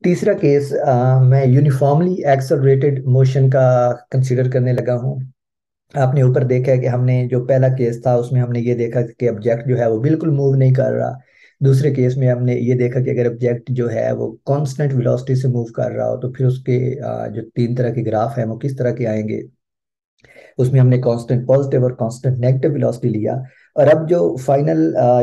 तीसरा केस मैं uniformly accelerated motion का कंसीडर करने लगा हूँ। आपने ऊपर देखा है कि हमने जो पहला केस था उसमें हमने ये देखा कि ऑब्जेक्ट जो है वो बिल्कुल मूव नहीं कर रहा। दूसरे केस में हमने ये देखा कि अगर ऑब्जेक्ट जो है वो कांस्टेंट वेलोसिटी से मूव कर रहा हो तो फिर उसके जो तीन तरह के ग्राफ हैं वो किस तरह के आएंगे। उसमें हमने कांस्टेंट पॉजिटिव और कांस्टेंट नेगेटिव वेलोसिटी लिया। और अब जो फाइनल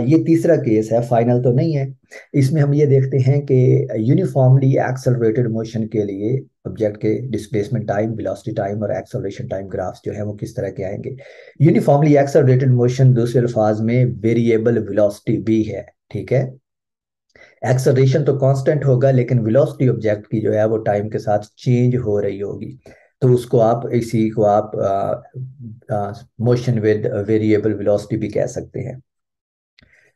ये तीसरा केस है, फाइनल तो नहीं है। इसमें हम ये देखते हैं कि यूनिफॉर्मली एक्सेलरेटेड मोशन के लिए ऑब्जेक्ट के डिस्प्लेसमेंट टाइम, वेलोसिटी टाइम और एक्सेलरेशन टाइम ग्राफ्स जो है वो किस तरह के आएंगे। यूनिफॉर्मली एक्सेलरेटेड मोशन दूसरे अल्फाज में वेरिएबल वेलोसिटी भी है। ठीक है। एक्सेलरेशन तो कांस्टेंट होगा लेकिन वेलोसिटी ऑब्जेक्ट की जो है वो टाइम के साथ चेंज हो रही होगी। तो उसको आप, इसी को आप मोशन विद वेरिएबल वेलोसिटी भी कह सकते हैं।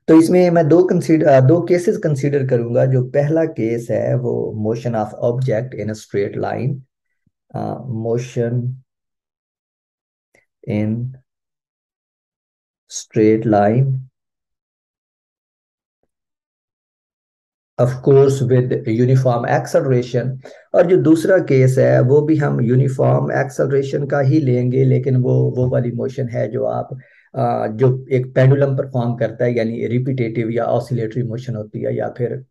तो इसमें मैं दो केसेस कंसीडर करूंगा। जो पहला केस है वो motion of object in a straight line, motion in straight line of course with uniform acceleration. और जो दूसरा केस है वो भी हम यूनिफॉर्म एक्सेलरेशन का ही लेंगे, लेकिन वो वाली मोशन है जो आप जो एक पेंडुलम परफॉर्म करता है, यानी रिपीटेटिव या ऑसिलेटरी मोशन होती है, या फिर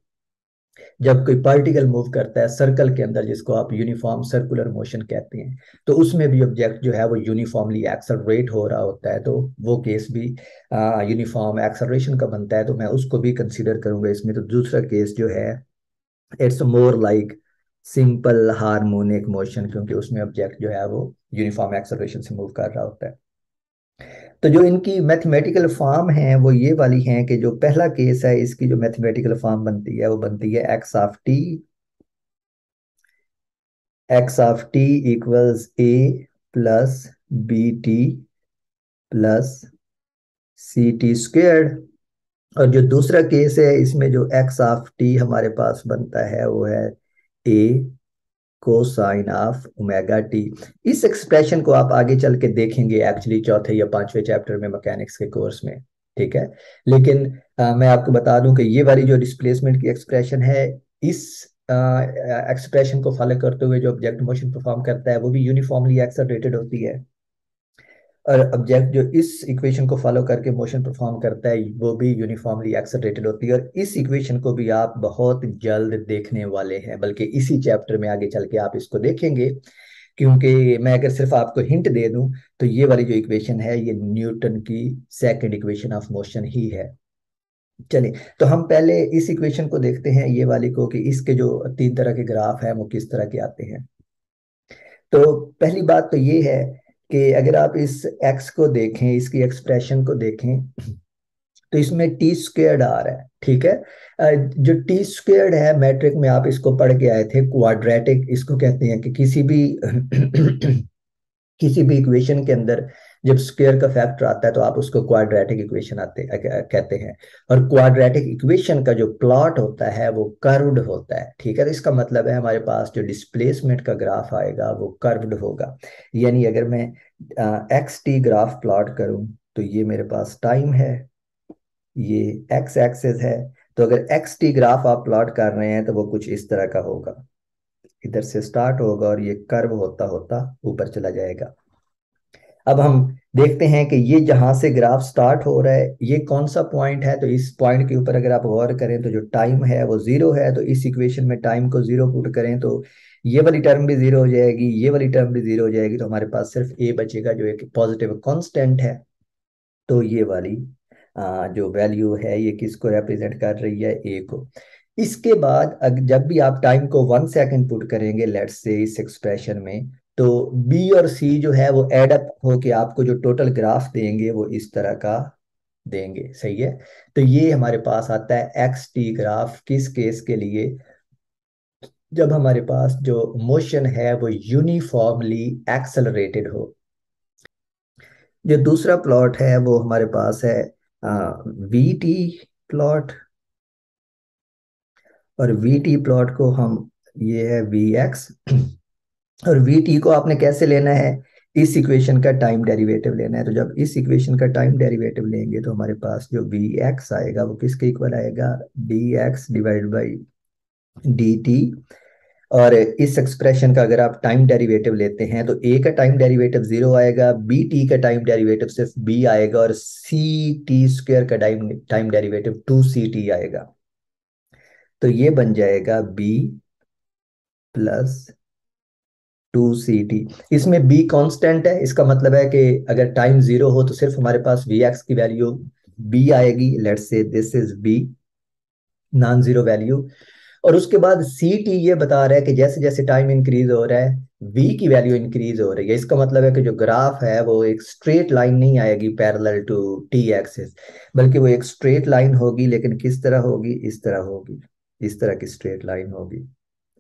जब कोई पार्टिकल मूव करता है सर्कल के अंदर, जिसको आप यूनिफॉर्म सर्कुलर मोशन कहते हैं। तो उसमें भी ऑब्जेक्ट जो है वो यूनिफॉर्मली एक्सेलरेट हो रहा होता है, तो वो केस भी यूनिफॉर्म एक्सेलरेशन का बनता है, तो मैं उसको भी कंसीडर करूंगा इसमें। तो दूसरा केस जो है, it's more like simple harmonic motion, क्योंकि उसमें ऑब्जेक्ट जो है वो यूनिफॉर्म एक्सेलरेशन से मूव कर रहा होता है। तो जो इनकी मैथमेटिकल फॉर्म है वो ये वाली हैं कि जो पहला केस है इसकी जो मैथमेटिकल फॉर्म बनती है वो बनती है x of t equals a plus b t plus c t squared. और जो दूसरा केस है इसमें जो x ऑफ t हमारे पास बनता है वो है a cosine of omega T. इस एक्सप्रेशन को आप आगे चल के देखेंगे एक्चुअली चौथे या पांचवें चैप्टर में मैकेनिक्स के कोर्स में। ठीक है। लेकिन मैं आपको बता दूं कि ये वाली जो डिस्प्लेसमेंट की एक्सप्रेशन है, इस एक्सप्रेशन को फॉलो करते हुए जो ऑब्जेक्ट मोशन परफॉर्म करता है वो भी यूनिफॉर्मली एक्सेलरेटेड होती है। और ऑब्जेक्ट जो इस इक्वेशन को फॉलो करके मोशन परफॉर्म करता है वो भी यूनिफॉर्मली एक्सेलरेटेड होती है। और इस इक्वेशन को भी आप बहुत जल्द देखने वाले हैं, बल्कि इसी चैप्टर में आगे चल के आप इसको देखेंगे। क्योंकि मैं अगर सिर्फ आपको हिंट दे दूं तो ये वाली जो इक्वेशन है ये न्यूटन की सेकंड इक्वेशन ऑफ मोशन ही है। चलिए, तो हम पहले इस इक्वेशन को देखते हैं, ये वाली को, कि इसके जो तीन तरह के ग्राफ हैं वो किस तरह के आते हैं। तो पहली बात तो ये है कि अगर आप इस एक्स को देखें, इसकी एक्सप्रेशन को देखें, तो इसमें टी स्क्वेयर्ड आ रहा है। ठीक है। जो टी स्क्वेयर्ड है मैट्रिक में आप इसको पढ़ के आए थे, क्वाड्रेटिक इसको कहते हैं, कि किसी भी किसी भी इक्वेशन के अंदर जब स्क्वायर का फैक्टर आता है तो आप उसको क्वाड्रेटिक इक्वेशन कहते हैं। और क्वाड्रेटिक इक्वेशन का जो प्लॉट होता है वो कर्व्ड होता है। ठीक है। तो इसका मतलब है हमारे पास जो डिस्प्लेसमेंट का ग्राफ आएगा वो कर्व्ड होगा। यानी अगर मैं एक्स टी ग्राफ प्लॉट करूं तो ये मेरे पास टाइम है, ये एक्स एक्सेस है। तो अगर एक्स टी ग्राफ आप प्लॉट कर रहे हैं तो वो कुछ इस तरह का होगा, इधर से स्टार्ट होगा और ये कर्व होता होता ऊपर चला जाएगा। अब हम देखते हैं कि ये जहां से ग्राफ स्टार्ट हो रहा है ये कौन सा पॉइंट है। तो इस पॉइंट के ऊपर अगर आप गौर करें तो जो टाइम है वो जीरो है, तो इस इक्वेशन में टाइम को जीरो पुट करें तो ये वाली टर्म भी जीरो हो जाएगी, ये वाली टर्म भी जीरो हो जाएगी। तो हमारे पास सिर्फ ए बचेगा जो एक पॉजिटिव कांस्टेंट है। तो ये वाली जो वैल्यू है ये किसको रिप्रेजेंट कर रही है, ए को। इसके बाद जब भी आप टाइम को 1 सेकंड पुट करेंगे लेट्स से इस एक्सप्रेशन में, तो बी और सी जो है वो एड अप होके आपको जो टोटल ग्राफ देंगे वो इस तरह का देंगे। सही है। तो ये हमारे पास आता है एक्स टी ग्राफ किस केस के लिए, जब हमारे पास जो मोशन है वो यूनिफॉर्मली एक्सेलरेटेड हो। जो दूसरा प्लॉट है वो हमारे पास है वी टी प्लॉट। और वी टी प्लॉट को हम, ये है वी एक्स। और वी टी को आपने कैसे लेना है, इस इक्वेशन का टाइम डेरिवेटिव लेना है। तो जब इस इक्वेशन का टाइम डेरिवेटिव लेंगे तो हमारे पास जो वी एक्स आएगा वो किसके इक्वल आएगा, D x divide by d t. और इस एक्सप्रेशन का अगर आप टाइम डेरिवेटिव लेते हैं तो ए का टाइम डेरिवेटिव 0 आएगा, बी टी का टाइम डेरिवेटिव सिर्फ बी आएगा, और सी टी स्क्वेयर का टाइम टाइम डेरिवेटिव 2 ct आएगा। तो ये बन जाएगा बी प्लस 2 ct। इसमें बी कांस्टेंट है, इसका मतलब है कि अगर टाइम 0 हो तो सिर्फ हमारे पास वी एक्स की वैल्यू बी आएगी। Let's say this is b, non zero value. और उसके बाद सी टी ये बता रहा है कि जैसे जैसे टाइम इंक्रीज हो रहा है वी की वैल्यू इंक्रीज हो रही है। इसका मतलब है कि जो ग्राफ है वो एक स्ट्रेट लाइन नहीं आएगी पैरेलल टू टी एक्सिस, बल्कि वो एक स्ट्रेट लाइन होगी, लेकिन किस तरह होगी, इस तरह होगी, इस तरह की स्ट्रेट लाइन होगी।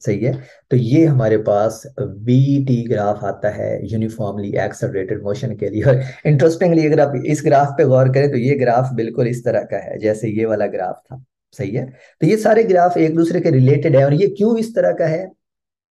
सही है। तो ये हमारे पास वी टी ग्राफ आता है यूनिफॉर्मली एक्सेलरेटेड मोशन के लिए। और इंटरेस्टिंगली अगर आप इस ग्राफ पे गौर करें तो ये ग्राफ बिल्कुल इस तरह का है जैसे ये वाला ग्राफ था। सही है। तो ये सारे ग्राफ एक दूसरे के रिलेटेड है, और ये क्यों इस तरह का है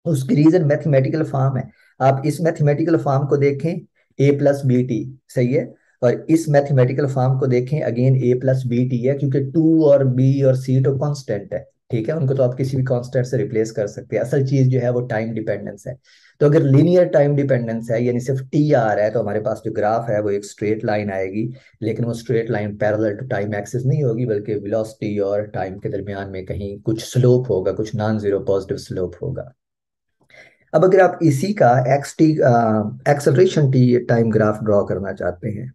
उसकी रीजन मैथमेटिकल फॉर्म है। आप इस मैथमेटिकल फॉर्म को देखें, ए प्लस बी टी। सही है। और इस मैथमेटिकल फॉर्म को देखें, अगेन ए प्लस बी टी है, क्योंकि टू और बी और सी तो कांस्टेंट है। ठीक है, उनको तो आप किसी भी कांस्टेंट से रिप्लेस कर सकते हैं। असल चीज जो है वो टाइम डिपेंडेंस है। तो अगर लीनियर टाइम डिपेंडेंस है, यानी सिर्फ टी आ रहा है, तो हमारे पास जो ग्राफ है वो एक स्ट्रेट लाइन आएगी। लेकिन वो straight line parallel to time axis नहीं होगी, बल्कि वेलोसिटी और टाइम के दरमियान में कहीं कुछ स्लोप होगा, कुछ नॉन जीरो पॉजिटिव स्लोप होगा। अब अगर आप इसी का x T acceleration T time graph draw करना चाहते हैं,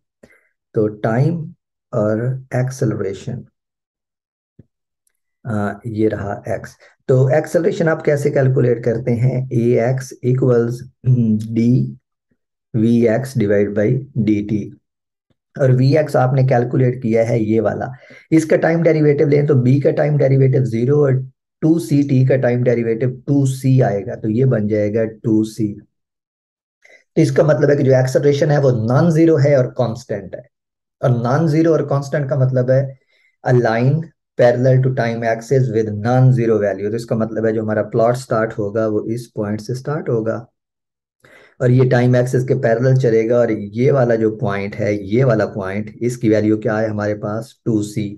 तो टाइम और एक्सेलरेशन, ये रहा एक्स। तो एक्सेलरेशन आप कैसे कैलकुलेट करते हैं, a x equals d v x divide by d t. और वी एक्स आपने कैलकुलेट किया है ये वाला। इसका टाइम डेरिवेटिव लें तो बी का टाइम डेरिवेटिव 0, और 2 ct का टाइम डेरिवेटिव 2c आएगा, तो ये बन जाएगा 2c। तो इसका मतलब है कि जो एक्सेलरेशन है वो नॉन जीरो है और कांस्टेंट है। और नॉन जीरो और कांस्टेंट का मतलब है a line parallel to time axis with non zero value. तो इसका मतलब है जो हमारा प्लॉट स्टार्ट होगा वो इस पॉइंट से स्टार्ट होगा, और ये टाइम एक्सिस के पैरेलल चलेगा। और ये वाला जो पॉइंट है, ये वाला पॉइंट, इसकी वैल्यू क्या है हमारे पास, 2c।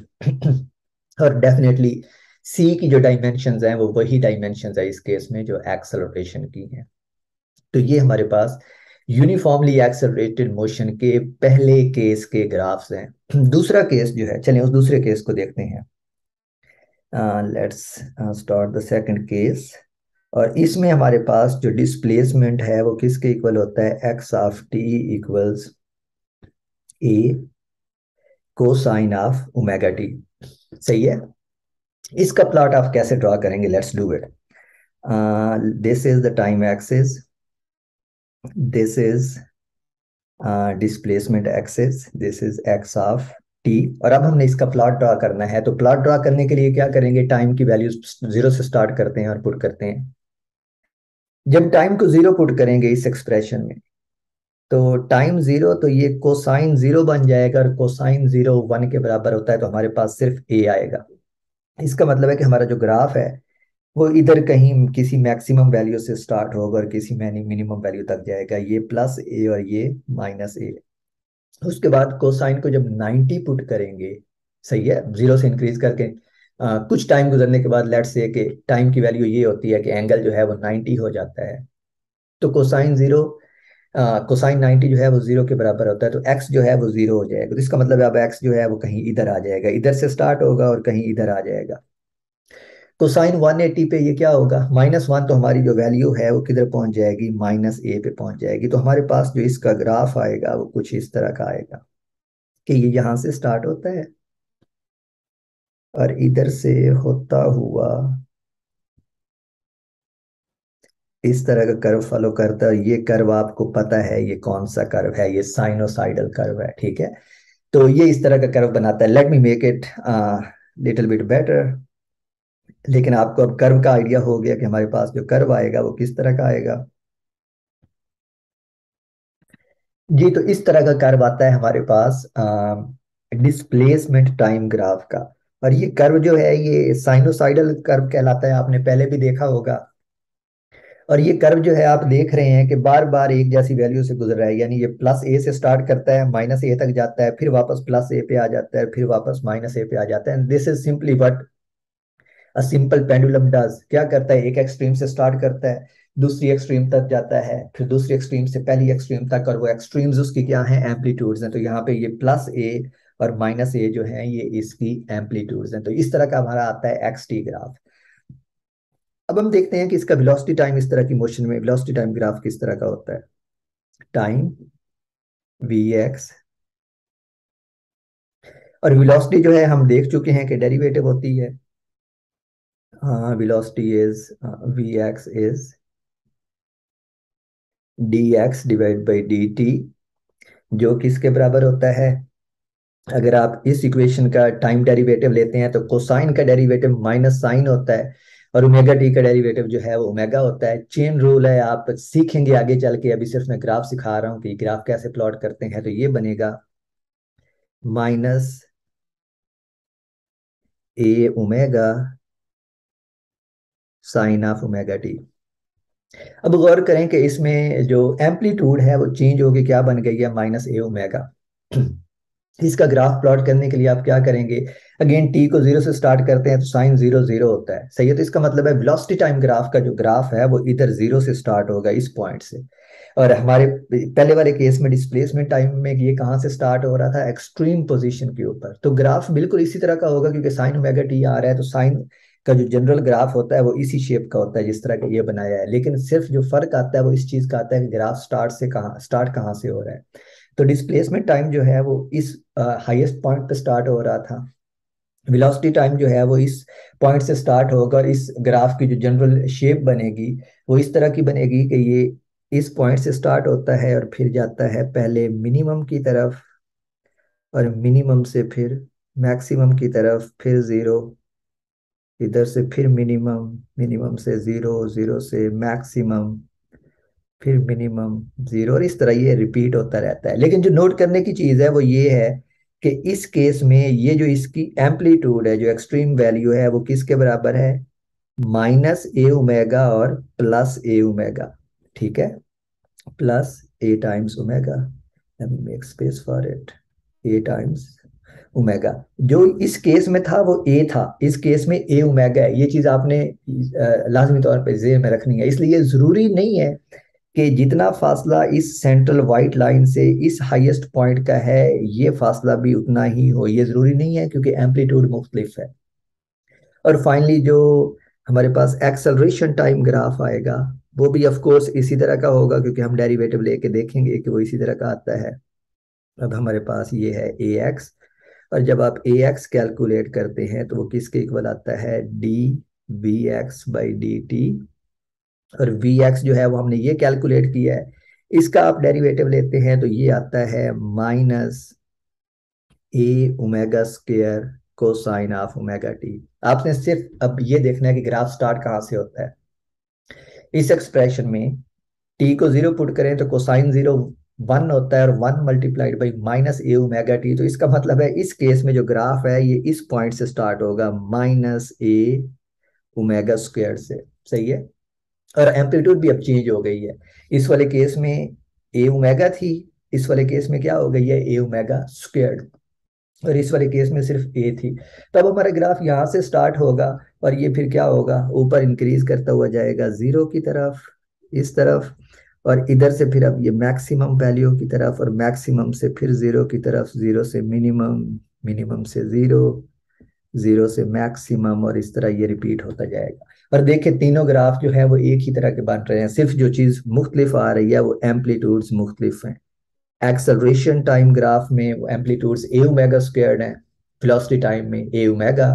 और डेफिनेटली सी की जो डायमेंशंस हैं वो वही डायमेंशंस है इस केस में जो एक्सेलरेशन की हैं। तो ये हमारे पास यूनिफॉर्मली एक्सेलरेटेड मोशन के पहले केस के ग्राफ्स हैं। दूसरा केस जो है, चलिए उस दूसरे केस को देखते हैं। Let's start the second case. और इसमें हमारे पास जो डिस्प्लेसमेंट है वो किसके इक्वल होता है, x of T equals a cosine of omega T. सही है। इसका प्लॉट आप कैसे ड्रॉ करेंगे, let's do it. This is the time axis, this is displacement axis, this is x of T. और अब हमने इसका प्लॉट ड्रॉ करना है। तो प्लॉट ड्रॉ करने के लिए क्या करेंगे, टाइम की वैल्यू 0 से स्टार्ट करते हैं और पुट करते हैं। जब टाइम को 0 पुट करेंगे इस एक्सप्रेशन में, तो टाइम 0, तो ये कोसाइन 0 बन जाएगा, और कोसाइन 0 1 के बराबर होता है, तो हमारे पास सिर्फ ए आएगा। इसका मतलब है कि हमारा जो ग्राफ है वो इधर कहीं किसी मैक्सिमम वैल्यू से स्टार्ट होगा और किसी मिनिमम वैल्यू तक जाएगा, ये प्लस ए और ये माइनस ए। उसके बाद कोसाइन को जब 90 पुट करेंगे, सही है, 0 से इंक्रीज करके, कुछ टाइम गुजरने के बाद लेट्स से कि टाइम की वैल्यू ये होती है कि एंगल जो है वो 90 हो जाता है, तो कोसाइन 0, कोसाइन 90 जो है वो 0 के बराबर होता है, तो एक्स जो है वो 0 हो जाएगा। तो इसका मतलब है अब एक्स जो है वो कहीं इधर आ जाएगा, इधर से स्टार्ट होगा और कहीं इधर आ जाएगा। कोसाइन 180 पे ये क्या होगा, -1, तो हमारी जो वैल्यू है वो किधर पहुंच जाएगी, माइनस ए पे पहुंच जाएगी। तो हमारे पास जो इसका ग्राफ आएगा वो कुछ इस तरह का आएगा कि ये यहां से स्टार्ट होता है और इधर से होता हुआ इस तरह का कर्व फॉलो करता है। ये कर्व आपको पता है ये कौन सा कर्व है, ये साइनोसाइडल कर्व है। ठीक है। तो ये इस तरह का कर्व बनाता है। Let me make it little bit better. लेकिन आपको अब कर्व का आइडिया हो गया कि हमारे पास जो कर्व आएगा वो किस तरह का आएगा। जी, तो इस तरह का कर्व आता है हमारे पास डिस्प्लेसमेंट टाइम ग्राफ का। और ये कर्व जो है ये साइनोसाइडल कर्व कहलाता है, आपने पहले भी देखा होगा। और ये कर्व जो है आप देख रहे हैं कि बार बार एक जैसी वैल्यू से गुजर रहा है, यानी ये प्लस ए से स्टार्ट करता है, माइनस ए तक जाता है, फिर वापस प्लस ए पे आ जाता है, फिर वापस माइनस ए पे आ जाता है। This is simply what a simple pendulum does क्या करता है, एक एक्सट्रीम से स्टार्ट करता है, दूसरी एक्सट्रीम तक जाता है, फिर दूसरी एक्सट्रीम से पहली एक्सट्रीम तक, और वो एक्सट्रीम्स उसकी क्या है, एम्पलीट्यूड्स हैं। तो यहाँ पे ये प्लस ए और माइनस ए जो है ये इसकी एम्पलीट्यूड्स हैं। तो इस तरह का हमारा आता है एक्स टी ग्राफ। अब हम देखते हैं कि इसका वेलोसिटी टाइम, इस तरह की मोशन में वेलोसिटी टाइम ग्राफ किस तरह का होता है। टाइम वी एक्स, और वेलोसिटी जो है हम देख चुके हैं कि डेरिवेटिव होती है, velocity is v x is d x divide by d t, जो किसके बराबर होता है, अगर आप इस इक्वेशन का टाइम डेरिवेटिव लेते हैं तो कोसाइन का डेरिवेटिव माइनस साइन होता है, और ओमेगा टी का डेरिवेटिव जो है वो ओमेगा होता है। चेन रूल है, आप सीखेंगे आगे चल के, अभी सिर्फ मैं ग्राफ सिखा रहा हूँ कि ग्राफ कैसे प्लॉट करते हैं। तो ये बनेगा minus A omega sine of omega T. अब गौर करें कि इसमें जो एम्पलीट्यूड है वो चेंज होके क्या बन गई है, माइनस ए ओमेगा। इसका ग्राफ प्लॉट करने के लिए आप क्या करेंगे, अगेन टी को जीरो से स्टार्ट करते हैं तो साइन जीरो जीरो होता है, सही है। तो इसका मतलब है वेलोसिटी टाइम ग्राफ का जो ग्राफ है वो इधर जीरो से स्टार्ट होगा, इस पॉइंट से। और हमारे पहले वाले केस में डिस्प्लेसमेंट टाइम में ये कहाँ से स्टार्ट हो रहा था, एक्सट्रीम पोजीशन के ऊपर। तो ग्राफ बिल्कुल इसी तरह का होगा, क्योंकि साइन ओमेगा टी आ रहा है, तो साइन का जो जनरल ग्राफ होता है वो इसी शेप का होता है जिस तरह का ये बनाया है। लेकिन सिर्फ जो फर्क आता है वो इस चीज का आता है कि ग्राफ स्टार्ट कहाँ से हो रहा है। तो डिस्प्लेसमेंट टाइम जो है वो इस हाईएस्ट पॉइंट पे स्टार्ट हो रहा था, वेलोसिटी टाइम जो है वो इस पॉइंट से स्टार्ट होगा, और इस ग्राफ की जो जनरल शेप बनेगी वो इस तरह की बनेगी कि ये इस पॉइंट से स्टार्ट होता है और फिर जाता है पहले मिनिमम की तरफ, और मिनिमम से फिर मैक्सिमम की तरफ, फिर जीरो, इधर से फिर मिनिमम, मिनिमम से जीरो, जीरो से मैक्सिमम, फिर मिनिमम, जीरो, और इस तरह ये रिपीट होता रहता है। लेकिन जो नोट करने की चीज है वो ये है कि इस केस में ये जो इसकी एम्पलीट्यूड है, जो एक्सट्रीम वैल्यू है, वो किसके बराबर है, माइनस ए ओमेगा और प्लस ए ओमेगा, ठीक है, plus A times omega, let me make space for it, A times omega. जो इस केस में था वो ए था, इस केस में ए ओमेगा है। ये चीज आपने लाजमी तौर पे जेहन में रखनी है। इसलिए जरूरी नहीं है कि जितना फासला इस सेंट्रल व्हाइट लाइन से इस हाईएस्ट पॉइंट का है ये फासला भी उतना ही हो, ये जरूरी नहीं है, क्योंकि एम्पलीट्यूड मुख्तलिफ है। और फाइनली जो हमारे पास एक्सेलरेशन टाइम ग्राफ आएगा वो भी ऑफ कोर्स इसी तरह का होगा, क्योंकि हम डेरिवेटिव लेके देखेंगे कि वो इसी तरह का आता है। अब हमारे पास ये है ए एक्स, और जब आप ए एक्स कैलकुलेट करते हैं तो वो किसके इक्वल आता है, d v x by d t. और वी एक्स जो है वो हमने ये कैलकुलेट किया है, इसका आप डेरिवेटिव लेते हैं तो ये आता है minus A omega square cosine of omega T. आपने सिर्फ अब ये देखना है कि ग्राफ स्टार्ट कहाँ से होता है। इस एक्सप्रेशन में टी को जीरो पुट करें तो कोसाइन जीरो वन होता है, और one multiplied by minus A omega T. तो इसका मतलब है इस केस में जो ग्राफ है ये इस पॉइंट से स्टार्ट होगा, माइनस ए ओमेगा स्क्वायर से, सही है। और एम्पलीट्यूड भी अब चेंज हो गई है, इस वाले केस में ए ओमेगा थी, इस वाले केस में क्या हो गई है, ए ओमेगा स्क्वायर्ड, और इस वाले केस में सिर्फ ए थी। तब हमारा ग्राफ यहाँ से स्टार्ट होगा और ये फिर क्या होगा, ऊपर इंक्रीज करता हुआ जाएगा जीरो की तरफ, इस तरफ, और इधर से फिर अब ये मैक्सिमम वैल्यू की तरफ, और मैक्सिमम से फिर जीरो की तरफ, जीरो से मिनिमम, मिनिमम से जीरो, जीरो से मैक्सिमम, और इस तरह ये रिपीट होता जाएगा। और देखिए तीनों ग्राफ जो है वो एक ही तरह के बन रहे हैं, सिर्फ जो चीज मुख्तलिफ आ रही है वो एम्पलीट्यूड्स मुख्तलिफ हैं। एक्सेलरेशन टाइम ग्राफ में वो एम्पलीट्यूड्स ए ओमेगा स्क्वायर्ड है, वेलोसिटी टाइम में ए ओमेगा,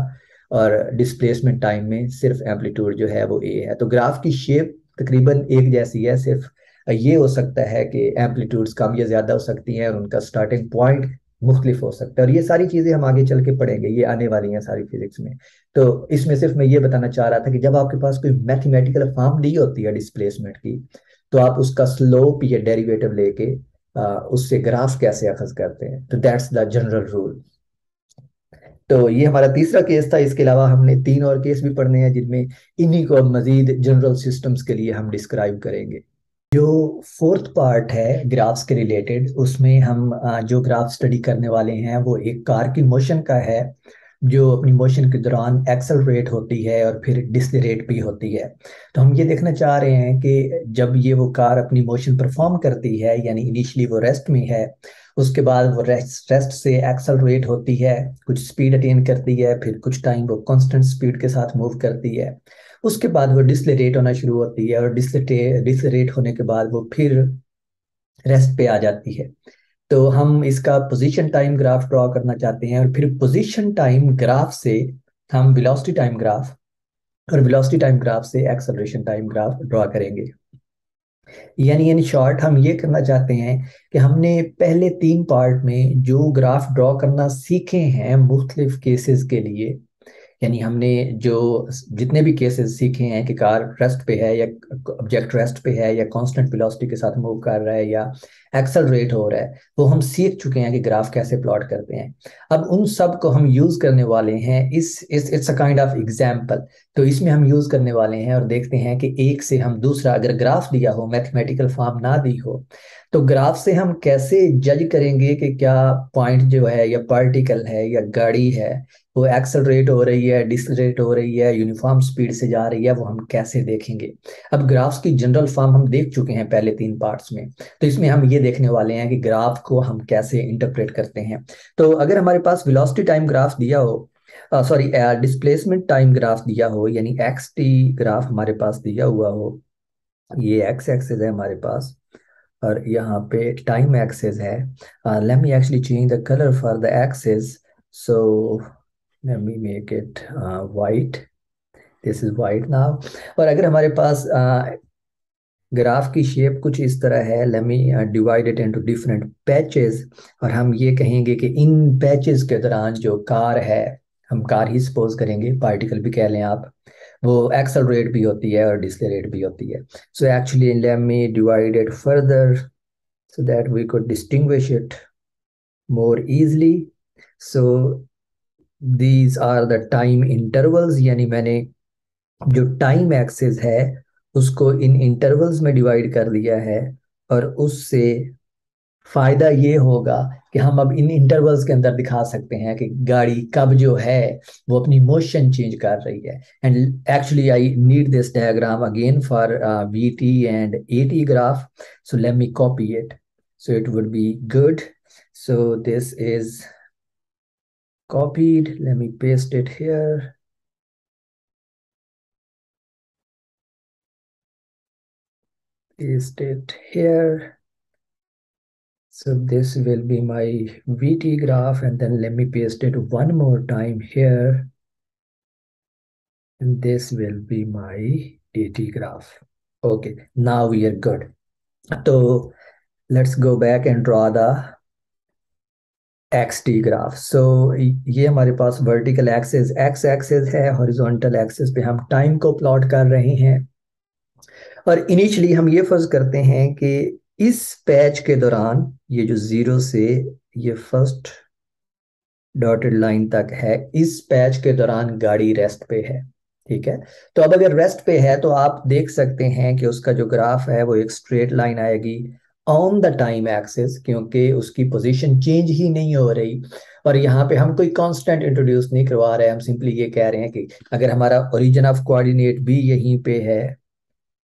और डिस्प्लेसमेंट टाइम में सिर्फ एम्पलीट्यूड जो है वो ए है। तो ग्राफ की शेप तकरीबन एक जैसी है, सिर्फ ये हो सकता है कि एम्पलीट्यूड्स कम या ज्यादा हो सकती हैं और उनका स्टार्टिंग पॉइंट मुख्तलिफ हो सकता है। और ये सारी चीजें हम आगे चल के पढ़ेंगे, ये आने वाली हैं सारी फिजिक्स में। तो इसमें सिर्फ मैं ये बताना चाह रहा था कि जब आपके पास कोई मैथमेटिकल फॉर्म दी होती है डिस्प्लेसमेंट की, तो आप उसका स्लोप या डेरिवेटिव लेके उससे ग्राफ कैसे अखज करते हैं। तो दैट्स द जनरल रूल। तो ये हमारा तीसरा केस था। इसके अलावा हमने तीन और केस भी पढ़ने हैं जिनमें इन्हीं को मजीद जनरल सिस्टम्स के लिए हम डिस्क्राइब करेंगे। जो फोर्थ पार्ट है ग्राफ्स के रिलेटेड, उसमें हम जो ग्राफ स्टडी करने वाले हैं वो एक कार की मोशन का है। जो अपनी मोशन के दौरान एक्सेलरेट होती है और फिर डिसलेरेट भी होती है। तो हम ये देखना चाह रहे हैं कि जब ये वो कार अपनी मोशन परफॉर्म करती है, यानी इनिशियली वो रेस्ट में है, उसके बाद वो रेस्ट से एक्सेलरेट होती है, कुछ स्पीड अटेन करती है, फिर कुछ टाइम वो कांस्टेंट स्पीड के साथ मूव करती है, उसके बाद वो डिसलेरेट होना शुरू होती है, और डिसलेरेट होने के बाद वो फिर रेस्ट पे आ जाती है। तो हम इसका पोजीशन टाइम ग्राफ ड्रॉ करना चाहते हैं, और फिर पोजीशन टाइम ग्राफ से हम वेलोसिटी टाइम ग्राफ, और वेलोसिटी टाइम ग्राफ से एक्सेलरेशन टाइम ग्राफ ड्रॉ करेंगे। यानी इन शॉर्ट हम ये करना चाहते हैं कि हमने पहले 3 पार्ट में जो ग्राफ ड्रॉ करना सीखे हैं मुख्तलिफ केसेस के लिए, यानी हमने जो जितने भी केसेस सीखे हैं कि कार रेस्ट पे है, या ऑब्जेक्ट रेस्ट पे है, या कांस्टेंट वेलोसिटी के साथ मूव कर रहा है, या एक्सेलरेट हो रहा है, वो हम सीख चुके हैं कि ग्राफ कैसे प्लॉट करते हैं। अब उन सब को हम यूज करने वाले हैं इस it's a kind of example. तो इसमें हम यूज करने वाले हैं और देखते हैं कि एक से हम दूसरा, अगर ग्राफ दिया हो, मैथमेटिकल फॉर्म ना दी हो, तो ग्राफ से हम कैसे जज करेंगे कि क्या पॉइंट जो है, या पार्टिकल है, या गाड़ी है, वो एक्सेलरेट हो रही है, डिसलरेट हो रही है, यूनिफॉर्म स्पीड से जा रही है, वो हम कैसे देखेंगे। अब ग्राफ्स की जनरल फॉर्म हम देख चुके हैं पहले 3 पार्ट्स में, तो इसमें हम ये देखने वाले हैं कि ग्राफ को हम कैसे इंटरप्रेट करते हैं। तो अगर हमारे पास वेलोसिटी टाइम ग्राफ दिया हो, सॉरी डिस्प्लेसमेंट टाइम ग्राफ दिया हो, यानी एक्स टी ग्राफ हमारे पास दिया हुआ हो, ये एक्स एक्सेस है हमारे पास, और यहाँ पे टाइम एक्सेस है। Let me actually change the colour for the axes, so let me make it white. This is white now. और अगर हमारे पास ग्राफ की शेप कुछ इस तरह है, let me divide it into different patches, और हम ये कहेंगे कि इन पैचेस के दौरान जो कार है, हम कार ही सपोज करेंगे, पार्टिकल भी कह लें आप, वो एक्सेलरेट भी होती है और डिसलेरेट भी होती है। So actually let me divide it further so that we could distinguish it more easily. So these are the time intervals, यानी मैंने जो टाइम एक्सिस है उसको इन इंटरवल्स में डिवाइड कर दिया है, और उससे फायदा ये होगा कि हम अब इन इंटरवल्स के अंदर दिखा सकते हैं कि गाड़ी कब जो है वो अपनी मोशन चेंज कर रही है। And actually I need this diagram again for we T and A T graph, so let me copy it, so it would be good. So this is copied, let me paste it here, paste it here. So this will be my VT graph, and then let me paste it one more time here, and this will be my AT graph. Okay, now we are good. So let's go back and draw the x t graph. So ये हमारे पास vertical axis x axis है, horizontal axis पे हम time को plot कर रहे हैं, और इनिशियली हम ये फर्ज करते हैं कि इस पैच के दौरान, ये जो जीरो से ये फर्स्ट डॉटेड लाइन तक है, इस पैच के दौरान गाड़ी रेस्ट पे है। ठीक है, तो अब अगर रेस्ट पे है तो आप देख सकते हैं कि उसका जो ग्राफ है वो एक स्ट्रेट लाइन आएगी ऑन द टाइम एक्सिस, क्योंकि उसकी पोजीशन चेंज ही नहीं हो रही। और यहाँ पे हम कोई कांस्टेंट इंट्रोड्यूस नहीं करवा रहे हैं, हम सिंपली ये कह रहे हैं कि अगर हमारा ओरिजिन ऑफ कोऑर्डिनेट भी यहीं पे है,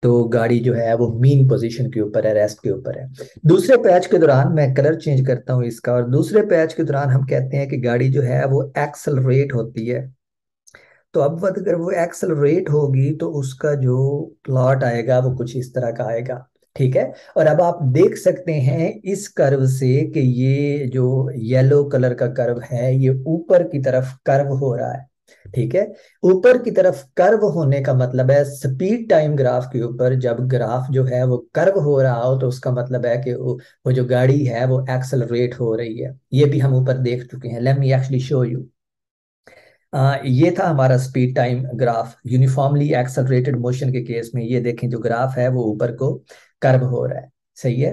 तो गाड़ी जो है वो मीन पोजीशन के ऊपर है, रेस्ट के ऊपर है। दूसरे पैच के दौरान मैं कलर चेंज करता हूँ इसका, और दूसरे पैच के दौरान हम कहते हैं कि गाड़ी जो है वो एक्सलरेट होती है। तो अब अगर वो एक्सलरेट होगी तो उसका जो प्लॉट आएगा वो कुछ इस तरह का आएगा। ठीक है, और अब आप देख सकते हैं इस कर्व से कि ये जो येलो कलर का कर्व है ये ऊपर की तरफ कर्व हो रहा है। ठीक है, ऊपर की तरफ कर्व होने का मतलब है स्पीड टाइम ग्राफ के ऊपर जब ग्राफ जो है वो कर्व हो रहा हो, तो उसका मतलब है कि वो जो गाड़ी है वो एक्सलरेट हो रही है। ये भी हम ऊपर देख चुके हैं, let me actually show you. ये था हमारा speed time graph uniformly accelerated motion के केस में। ये देखें जो ग्राफ है वो ऊपर को कर्व हो रहा है, सही है।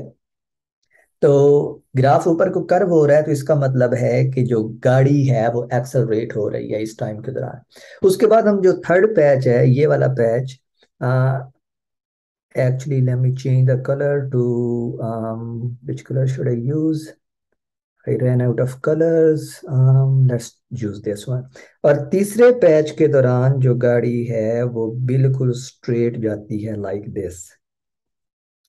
तो ग्राफ ऊपर को कर्व हो रहा है, तो इसका मतलब है कि जो गाड़ी है वो एक्सेलरेट हो रही है इस टाइम के दौरान। उसके बाद हम जो थर्ड पैच है, ये वाला patch, actually let me change the color to which color should I use? I ran out of colors. Let's use this one. और तीसरे पैच के दौरान जो गाड़ी है वो बिल्कुल स्ट्रेट जाती है लाइक दिस।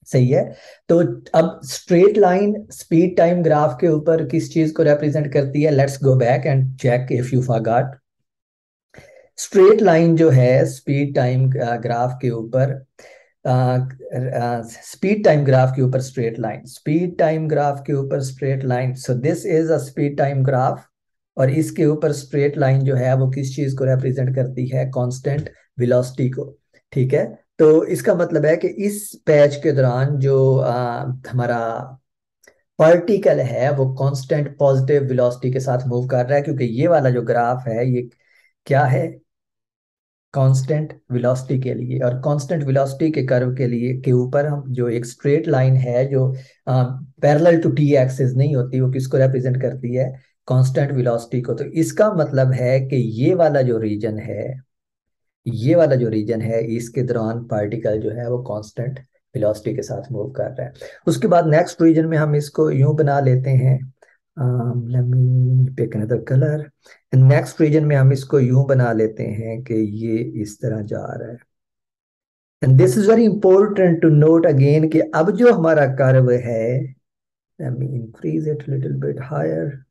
सही है। तो अब straight line speed time graph के ऊपर किस चीज को रिप्रेजेंट करती है? Let's go back and check if you forgot. Straight line जो है स्पीड टाइम ग्राफ के ऊपर, स्पीड टाइम ग्राफ के ऊपर straight line, speed time graph के ऊपर straight line, so this is a speed time graph. और इसके ऊपर स्ट्रेट लाइन जो है वो किस चीज को रिप्रेजेंट करती है? कांस्टेंट वेलोसिटी को। ठीक है। तो इसका मतलब है कि इस पैच के दौरान जो हमारा पार्टिकल है वो कांस्टेंट पॉजिटिव वेलोसिटी के साथ मूव कर रहा है, क्योंकि ये वाला जो ग्राफ है ये क्या है? कांस्टेंट वेलोसिटी के लिए। और कांस्टेंट वेलोसिटी के कर्व के लिए के ऊपर हम जो एक स्ट्रेट लाइन है जो पैरेलल टू टी एक्सिस नहीं होती, वो किसको रिप्रेजेंट करती है? कांस्टेंट वेलोसिटी को। तो इसका मतलब है कि ये वाला जो रीजन है इसके दौरान पार्टिकल जो है वो कांस्टेंट वेलोसिटी के साथ मूव कर रहा है। उसके बाद नेक्स्ट रीजन में हम इसको यूं बना लेते हैं, let me pick another colour. Next region में हम इसको यूं बना लेते हैं कि ये इस तरह जा रहा है। And this is very important to note again कि अब जो हमारा कर्व है, let me increase it little bit higher.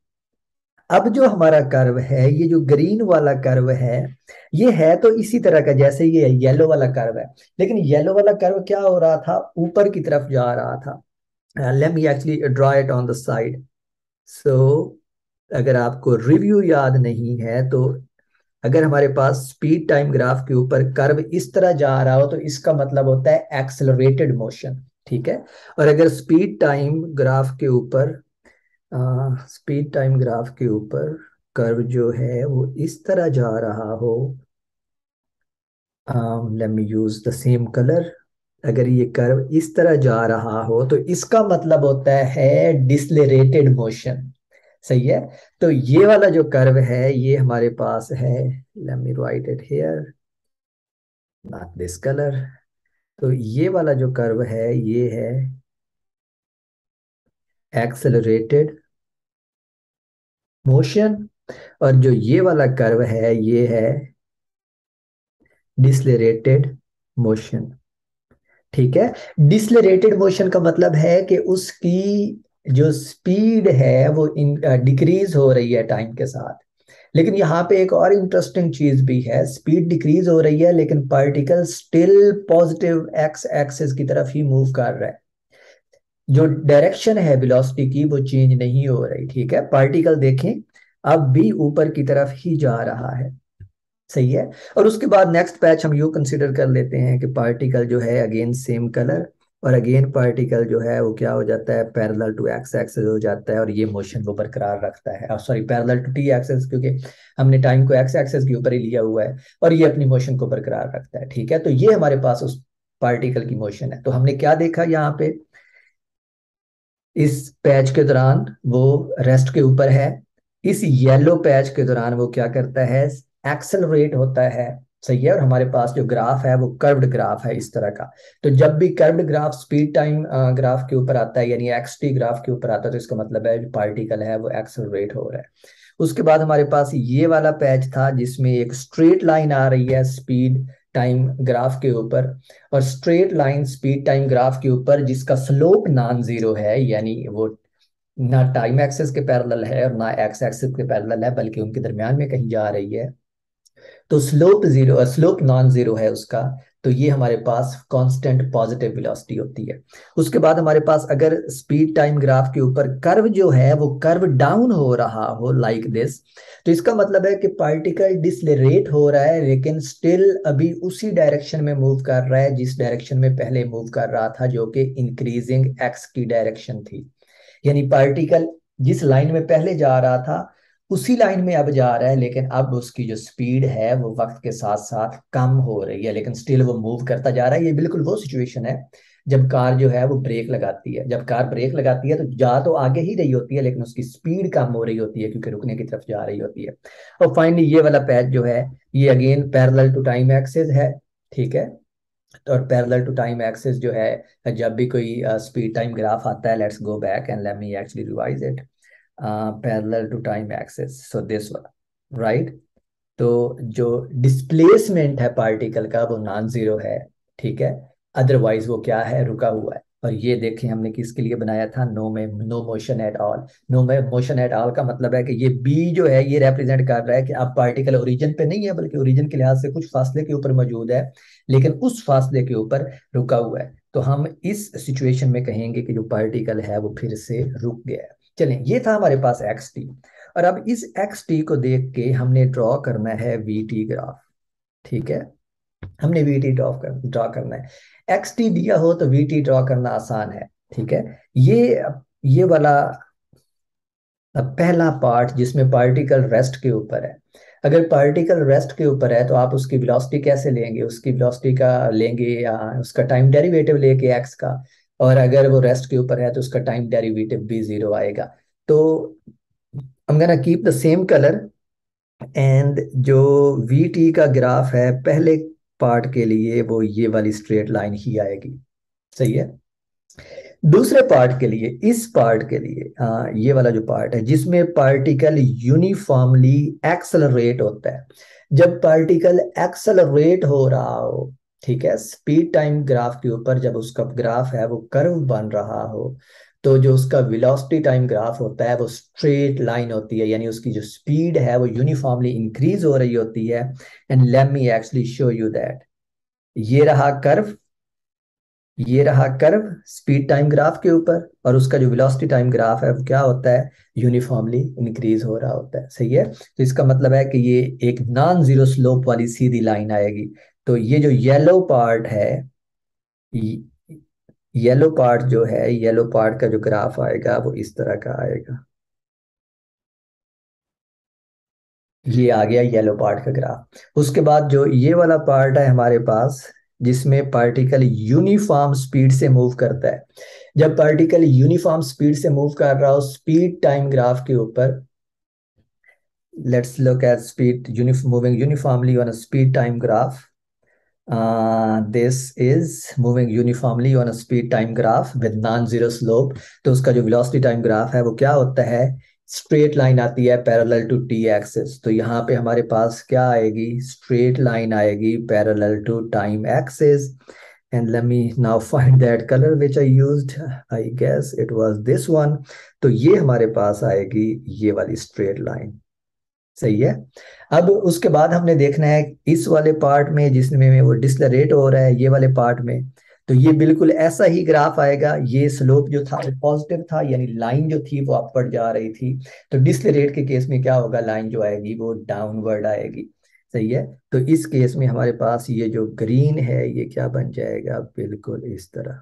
अब जो हमारा कर्व है, ये जो ग्रीन वाला कर्व है, ये है तो इसी तरह का जैसे ये येलो वाला कर्व है, लेकिन येलो वाला कर्व क्या हो रहा था? ऊपर की तरफ जा रहा था। Let me actually draw it on the side. So अगर आपको रिव्यू याद नहीं है तो अगर हमारे पास स्पीड टाइम ग्राफ के ऊपर कर्व इस तरह जा रहा हो तो इसका मतलब होता है एक्सेलरेटेड मोशन। ठीक है। और अगर स्पीड टाइम ग्राफ के ऊपर कर्व जो है वो इस तरह जा रहा हो, let me use the same colour. अगर ये कर्व इस तरह जा रहा हो तो इसका मतलब होता है डिसलेरेटेड मोशन। सही है। तो ये वाला जो कर्व है ये हमारे पास है, let me right it here, not this colour. तो ये वाला जो कर्व है ये है एक्सेलरेटेड मोशन, और जो ये वाला कर्व है ये है डिसलेरेटेड मोशन। ठीक है। डिसलेरेटेड मोशन का मतलब है कि उसकी जो स्पीड है वो डिक्रीज हो रही है टाइम के साथ। लेकिन यहाँ पे एक और इंटरेस्टिंग चीज भी है, स्पीड डिक्रीज हो रही है लेकिन particle still positive x axis की तरफ ही मूव कर रहा है। जो डायरेक्शन है वेलोसिटी की वो चेंज नहीं हो रही। ठीक है। पार्टिकल देखें अब भी ऊपर की तरफ ही जा रहा है। सही है। और उसके बाद नेक्स्ट पैच हम यू कंसिडर कर लेते हैं कि पार्टिकल जो है अगेन सेम कलर, और अगेन पार्टिकल जो है वो क्या हो जाता है? पैरेलल टू एक्स एक्सिस हो जाता है, और ये मोशन वो बरकरार रखता है। Sorry, parallel to t axis, क्योंकि हमने टाइम को एक्स एक्सिस के ऊपर ही लिया हुआ है, और ये अपनी मोशन को बरकरार रखता है। ठीक है। तो ये हमारे पास उस पार्टिकल की मोशन है। तो हमने क्या देखा यहाँ पे? इस पैच के दौरान वो रेस्ट के ऊपर है। इस येलो पैच के दौरान वो क्या करता है? एक्सेलरेट होता है। सही है। और हमारे पास जो ग्राफ है वो कर्व्ड ग्राफ है इस तरह का। तो जब भी curved graph speed time graph के ऊपर आता है, यानी एक्स टी ग्राफ के ऊपर आता है, तो इसका मतलब है जो पार्टिकल है वो एक्सेलरेट हो रहा है। उसके बाद हमारे पास ये वाला पैच था जिसमें एक स्ट्रेट लाइन आ रही है स्पीड टाइम ग्राफ के ऊपर, और straight line speed time graph के ऊपर जिसका स्लोप नॉन जीरो है, यानी वो ना टाइम एक्सेस के पैरेलल है और ना एक्स एक्सेस के पैरेलल है, बल्कि उनके दरमियान में कहीं जा रही है। तो slope zero, slope non zero है उसका। तो ये हमारे पास कांस्टेंट पॉजिटिव वेलोसिटी होती है। उसके बाद हमारे पास अगर स्पीड टाइम ग्राफ के ऊपर कर्व जो है वो कर्व डाउन हो रहा हो लाइक दिस, तो इसका मतलब है कि पार्टिकल डिसलेरेट हो रहा है लेकिन स्टिल अभी उसी डायरेक्शन में मूव कर रहा है जिस डायरेक्शन में पहले मूव कर रहा था, जो कि इंक्रीजिंग एक्स की डायरेक्शन थी। यानी पार्टिकल जिस लाइन में पहले जा रहा था उसी लाइन में अब जा रहा है, लेकिन अब उसकी जो स्पीड है वो वक्त के साथ साथ कम हो रही है, लेकिन स्टिल वो मूव करता जा रहा है। ये बिल्कुल वो सिचुएशन है जब कार जो है वो ब्रेक लगाती है। जब कार ब्रेक लगाती है तो जा तो आगे ही रही होती है लेकिन उसकी स्पीड कम हो रही होती है क्योंकि रुकने की तरफ जा रही होती है। और फाइनली ये वाला पैच जो है ये again parallel to time axis है। ठीक है। और पैरेलल टू टाइम एक्सिस जो है, जब भी कोई स्पीड टाइम ग्राफ आता है, let's go back and let me actually revise it. Parallel to time axis, so this one, right. तो जो डिस्प्लेसमेंट है पार्टिकल का वो नॉन जीरो है, ठीक है। अदरवाइज वो क्या है, रुका हुआ है। और ये देखें हमने किसके लिए बनाया था, नो में no motion at all. No में मोशन एट ऑल का मतलब है कि ये बी जो है ये रिप्रेजेंट कर रहा है कि अब पार्टिकल ओरिजिन पे नहीं है, बल्कि ओरिजिन के लिहाज से कुछ फासले के ऊपर मौजूद है, लेकिन उस फासले के ऊपर रुका हुआ है। तो हम इस सिचुएशन में कहेंगे कि जो पार्टिकल है वो फिर से रुक गया है। चलें, ये था हमारे पास एक्स टी। और अब इस एक्स टी को देख के हमने ड्रॉ करना है वी टी ग्राफ, ठीक है। हमने वी टी ड्रॉ करना है। एक्स टी दिया हो तो वी टी ड्रॉ करना आसान है, ठीक है। ये वाला पहला पार्ट जिसमें पार्टिकल रेस्ट के ऊपर है। अगर पार्टिकल रेस्ट के ऊपर है तो आप उसकी वेलोसिटी कैसे लेंगे, उसकी वेलोसिटी का लेंगे या उसका टाइम डेरिवेटिव लेके एक्स का। और अगर वो रेस्ट के ऊपर है तो उसका टाइम डेरिवेटिव भी जीरो आएगा। तो I'm gonna keep the same color, and जो वी टी का ग्राफ है पहले पार्ट के लिए वो ये वाली स्ट्रेट लाइन ही आएगी, सही है। दूसरे पार्ट के लिए, इस पार्ट के लिए, ये वाला जो पार्ट है जिसमें पार्टिकल यूनिफॉर्मली एक्सलरेट होता है। जब पार्टिकल एक्सलरेट हो रहा हो, ठीक है, स्पीड टाइम ग्राफ के ऊपर जब उसका ग्राफ है वो कर्व बन रहा हो, तो जो उसका वेलोसिटी टाइम ग्राफ होता है वो स्ट्रेट लाइन होती है, यानी उसकी जो स्पीड है वो यूनिफॉर्मली इंक्रीज हो रही होती है। And let me actually show you that. ये रहा कर्व, ये रहा कर्व स्पीड टाइम ग्राफ के ऊपर, और उसका जो वेलोसिटी टाइम ग्राफ है वो क्या होता है, यूनिफॉर्मली इंक्रीज हो रहा होता है, सही है। तो इसका मतलब है कि ये एक नॉन जीरो स्लोप वाली सीधी लाइन आएगी। तो ये जो येलो पार्ट है, येलो पार्ट जो है, येलो पार्ट का जो ग्राफ आएगा वो इस तरह का आएगा। ये आ गया येलो पार्ट का ग्राफ। उसके बाद जो ये वाला पार्ट है हमारे पास, जिसमें पार्टिकल यूनिफॉर्म स्पीड से मूव करता है। जब पार्टिकल यूनिफॉर्म स्पीड से मूव कर रहा हो स्पीड टाइम ग्राफ के ऊपर, let's look at speed moving uniformly on a speed time graph. This is moving uniformly on a speed time graph with non zero slope. तो उसका जो velocity time graph है वो क्या होता है, स्ट्रेट लाइन आती है पैरेलल टू टी एक्सिस। तो यहाँ पे हमारे पास क्या आएगी, स्ट्रेट लाइन आएगी parallel to time axis. And let me now find that color which I used. I guess it was this one. तो ये हमारे पास आएगी ये वाली स्ट्रेट लाइन, सही है। अब उसके बाद हमने देखना है इस वाले पार्ट में जिसमें वो डिसलरेट हो रहा है, ये वाले पार्ट में, तो ये बिल्कुल ऐसा ही ग्राफ आएगा। ये स्लोप जो था वो पॉजिटिव था, यानी लाइन जो थी वो अपवर्ड जा रही थी। तो डिसलरेट के केस में क्या होगा, लाइन जो आएगी वो डाउनवर्ड आएगी, सही है। तो इस केस में हमारे पास ये जो ग्रीन है ये क्या बन जाएगा, बिल्कुल इस तरह,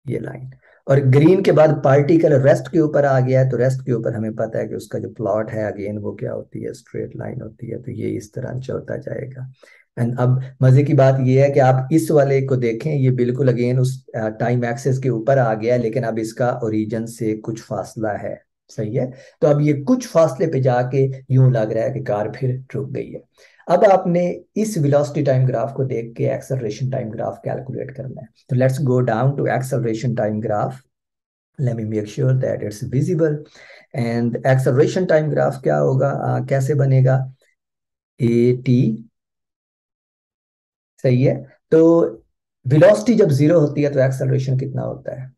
ये लाइन। और ग्रीन के बाद पार्टिकल रेस्ट के ऊपर आ गया है, तो रेस्ट के ऊपर हमें पता है कि उसका जो प्लॉट है अगेन वो क्या होती है, स्ट्रेट लाइन होती है। तो ये इस तरह चलता जाएगा। एंड अब मजे की बात ये है कि आप इस वाले को देखें, ये बिल्कुल अगेन उस टाइम एक्सेस के ऊपर आ गया है, लेकिन अब इसका ओरिजिन से कुछ फासला है, सही है। तो अब ये कुछ फासले पे जाके यूं लग रहा है कि कार फिर रुक गई है। अब आपने इस वेलोसिटी टाइम ग्राफ को देख के एक्सेलरेशन टाइम ग्राफ कैलकुलेट करना है। So let's go down to acceleration time graph. Let me make sure that it's visible. And acceleration time graph क्या होगा, कैसे बनेगा, ए टी, सही है। तो वेलोसिटी जब जीरो होती है तो एक्सेलरेशन कितना होता है,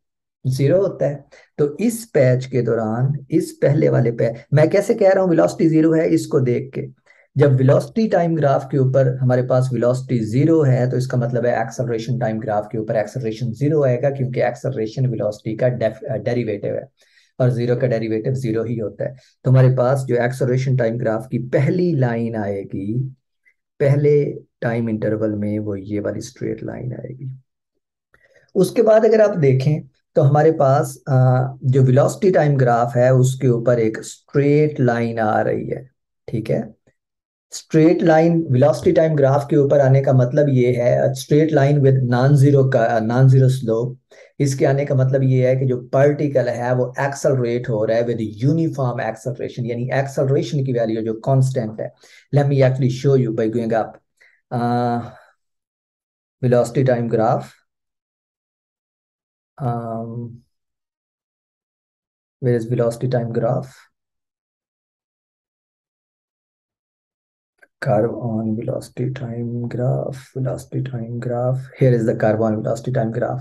जीरो होता है। तो इस पैच के दौरान, इस पहले वाले पैच, मैं कैसे कह रहा हूँ वेलोसिटी जीरो है, इसको देख के, जब वेलोसिटी टाइम ग्राफ के ऊपर हमारे पास वेलोसिटी जीरो है तो इसका मतलब है एक्सेलरेशन टाइम ग्राफ के ऊपर एक्सेलरेशन जीरो आएगा, क्योंकि एक्सेलरेशन वेलोसिटी का डेरिवेटिव है, और जीरो का डेरिवेटिव जीरो ही होता है। तो हमारे पास जो एक्सेलरेशन टाइम ग्राफ की पहली लाइन आएगी, पहले टाइम इंटरवल में, वो ये वाली स्ट्रेट लाइन आएगी। उसके बाद अगर आप देखें तो हमारे पास जो वेलोसिटी टाइम ग्राफ है उसके ऊपर एक स्ट्रेट लाइन आ रही है, ठीक है। Straight line velocity time graph के ऊपर आने का मतलब ये है, straight line with non zero का नॉन जीरो स्लोप। इसके आने का मतलब ये है कि जो पार्टिकल है वो एक्सेलरेट हो रहा है विद यूनिफॉर्म एक्सेलरेशन, यानी एक्सेलरेशन की वैल्यू जो कांस्टेंट है। Let me actually show you by going up velocity time graph. Where is velocity time graph? curve on velocity time graph, velocity time graph, here is the curve on velocity time graph.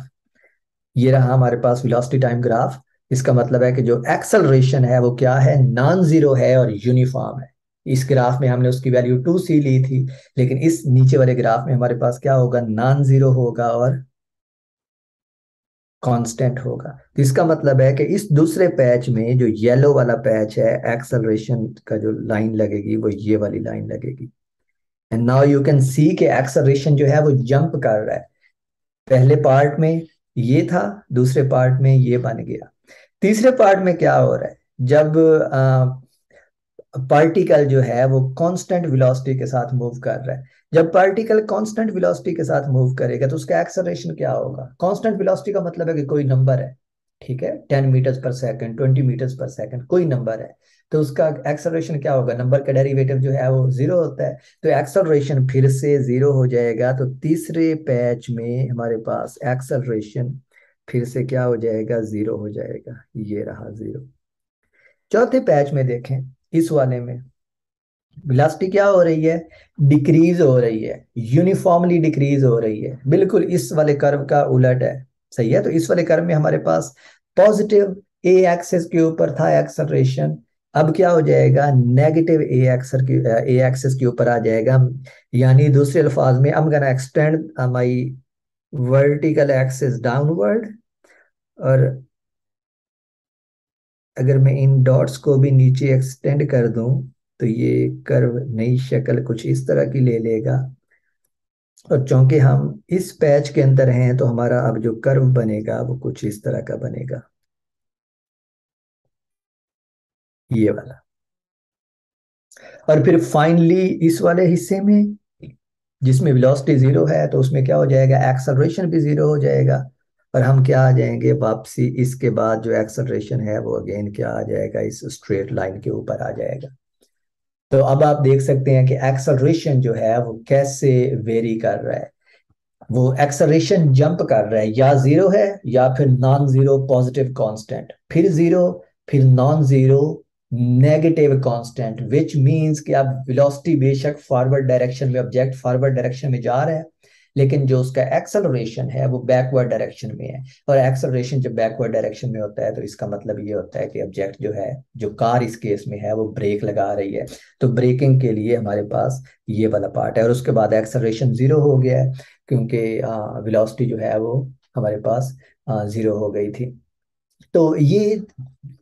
ये रहा हमारे पास velocity time graph। इसका मतलब है कि जो acceleration है वो क्या है, नॉन जीरो है और यूनिफॉर्म है। इस ग्राफ में हमने उसकी वैल्यू 2c ली थी, लेकिन इस नीचे वाले ग्राफ में हमारे पास क्या होगा, नॉन जीरो होगा और कांस्टेंट होगा। तो इसका मतलब है कि इस दूसरे पैच में जो येलो वाला पैच है, एक्सेलरेशन का जो लाइन लगेगी वो ये वाली लाइन लगेगी। And now you can see कि एक्सेलरेशन जो है वो जंप कर रहा है। पहले पार्ट में ये था, दूसरे पार्ट में ये बन गया। तीसरे पार्ट में क्या हो रहा है, जब पार्टिकल जो है वो कांस्टेंट वेलोसिटी के साथ मूव कर रहा है। जब पार्टिकल कांस्टेंट वेलोसिटी के साथ मूव करेगा तो उसका एक्सेलरेशन क्या होगा। कांस्टेंट वेलोसिटी का मतलब है कि कोई नंबर है, ठीक है, 10 मीटर्स पर सेकंड, 20 मीटर्स पर सेकंड, कोई नंबर है। तो उसका एक्सेलरेशन क्या होगा, नंबर का डेरिवेटिव जो है वो जीरो होता है। तो एक्सेलरेशन फिर से जीरो हो जाएगा। तो तीसरे पैच में हमारे पास एक्सेलरेशन फिर से क्या हो जाएगा, जीरो हो जाएगा। ये रहा जीरो। चौथे पैच में देखें, इस वाले में वेलोसिटी क्या हो रही है, डिक्रीज हो रही है, यूनिफॉर्मली डिक्रीज हो रही है। बिल्कुल इस वाले कर्व का उलट है। सही है। तो इस वाले कर्व में हमारे पास पॉजिटिव ए एक्सिस के ऊपर था एक्सेलरेशन, अब क्या हो जाएगा, नेगेटिव ए एक्सिस के ऊपर आ जाएगा। यानी दूसरे अल्फाज में I am gonna extend my vertical axis downward, और अगर मैं इन डॉट्स को भी नीचे एक्सटेंड कर दूं तो ये कर्व नई शक्ल कुछ इस तरह की ले लेगा। और चूंकि हम इस पैच के अंदर हैं तो हमारा अब जो कर्व बनेगा वो कुछ इस तरह का बनेगा, ये वाला। और फिर फाइनली इस वाले हिस्से में जिसमें वेलोसिटी जीरो है तो उसमें क्या हो जाएगा, एक्सेलरेशन भी जीरो हो जाएगा। और हम क्या आ जाएंगे वापसी, इसके बाद जो एक्सेलरेशन है वो अगेन क्या आ जाएगा, इस स्ट्रेट लाइन के ऊपर आ जाएगा। तो अब आप देख सकते हैं कि एक्सेलरेशन जो है वो कैसे वेरी कर रहा है। वो एक्सेलरेशन जंप कर रहा है, या जीरो है या फिर नॉन जीरो पॉजिटिव कांस्टेंट, फिर जीरो, फिर non zero, negative constant, which means कि अब वेलोसिटी बेशक फॉरवर्ड डायरेक्शन में, ऑब्जेक्ट फॉरवर्ड डायरेक्शन में जा रहा है, लेकिन जो उसका एक्सेलरेशन है वो बैकवर्ड डायरेक्शन में है। और एक्सेलरेशन जब बैकवर्ड डायरेक्शन में होता है तो इसका मतलब ये होता है कि ऑब्जेक्ट जो है, जो कार इस केस में है, वो ब्रेक लगा रही है। तो ब्रेकिंग के लिए हमारे पास ये वाला पार्ट है। और उसके बाद एक्सेलरेशन जीरो हो गया है, क्योंकि वेलोसिटी जो है वो हमारे पास जीरो हो गई थी। तो ये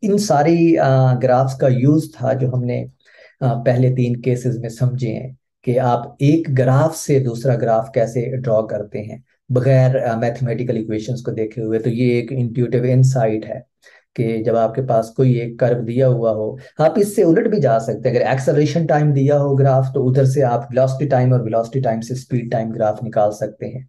इन सारी ग्राफ्स का यूज था जो हमने पहले तीन केसेस में समझे हैं, कि आप एक ग्राफ से दूसरा ग्राफ कैसे ड्रॉ करते हैं बगैर मैथमेटिकल इक्वेशंस को देखे हुए। तो ये एक इंट्यूटिव इनसाइट है कि जब आपके पास कोई एक कर्व दिया हुआ हो, आप इससे उलट भी जा सकते हैं। अगर एक्सेलरेशन टाइम दिया हो ग्राफ, तो उधर से आप वेलोसिटी टाइम और वेलोसिटी टाइम से स्पीड टाइम ग्राफ निकाल सकते हैं।